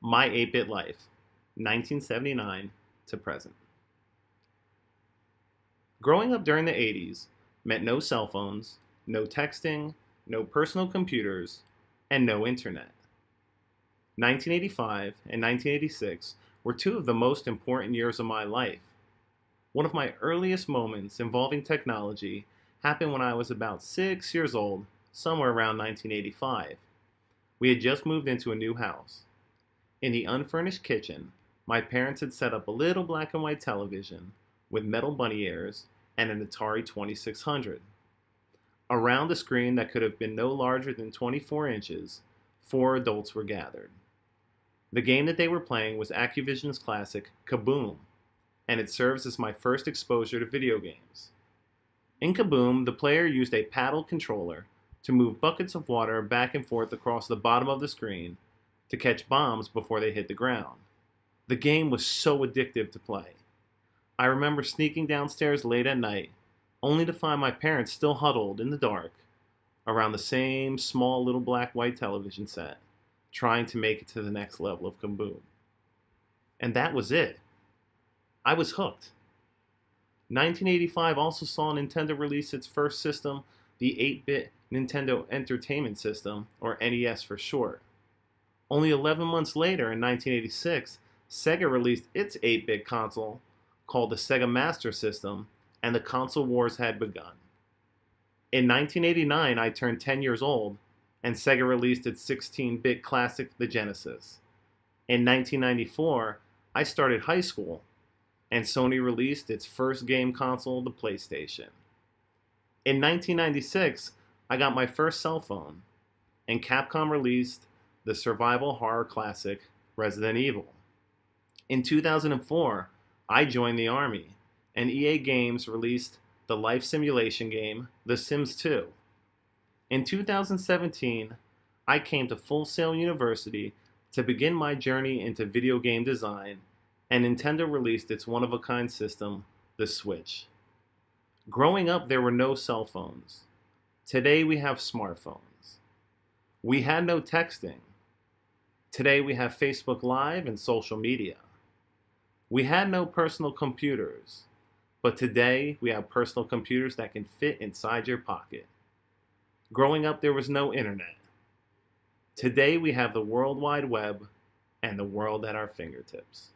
My 8-Bit Life, 1979 to present. Growing up during the 80s meant no cell phones, no texting, no personal computers, and no internet. 1985 and 1986 were two of the most important years of my life. One of my earliest moments involving technology happened when I was about 6 years old, somewhere around 1985. We had just moved into a new house. In the unfurnished kitchen, my parents had set up a little black and white television with metal bunny ears and an Atari 2600. Around the screen that could have been no larger than 24 inches, 4 adults were gathered. The game that they were playing was Activision's classic Kaboom, and it serves as my first exposure to video games. In Kaboom, the player used a paddle controller to move buckets of water back and forth across the bottom of the screen to catch bombs before they hit the ground. The game was so addictive to play. I remember sneaking downstairs late at night, only to find my parents still huddled in the dark around the same small little black-white television set, trying to make it to the next level of Kaboom. And that was it. I was hooked. 1985 also saw Nintendo release its first system, the 8-bit Nintendo Entertainment System, or NES for short. Only 11 months later, in 1986, Sega released its 8-bit console, called the Sega Master System, and the console wars had begun. In 1989, I turned 10 years old, and Sega released its 16-bit classic, the Genesis. In 1994, I started high school, and Sony released its first game console, the PlayStation. In 1996, I got my first cell phone, and Capcom released the survival horror classic Resident Evil. In 2004, I joined the Army, and EA Games released the life simulation game The Sims 2. In 2017, I came to Full Sail University to begin my journey into video game design, and Nintendo released its one-of-a-kind system, the Switch. Growing up, there were no cell phones. Today we have smartphones. We had no texting. Today we have Facebook Live and social media. We had no personal computers, but today we have personal computers that can fit inside your pocket. Growing up, there was no internet. Today we have the World Wide Web and the world at our fingertips.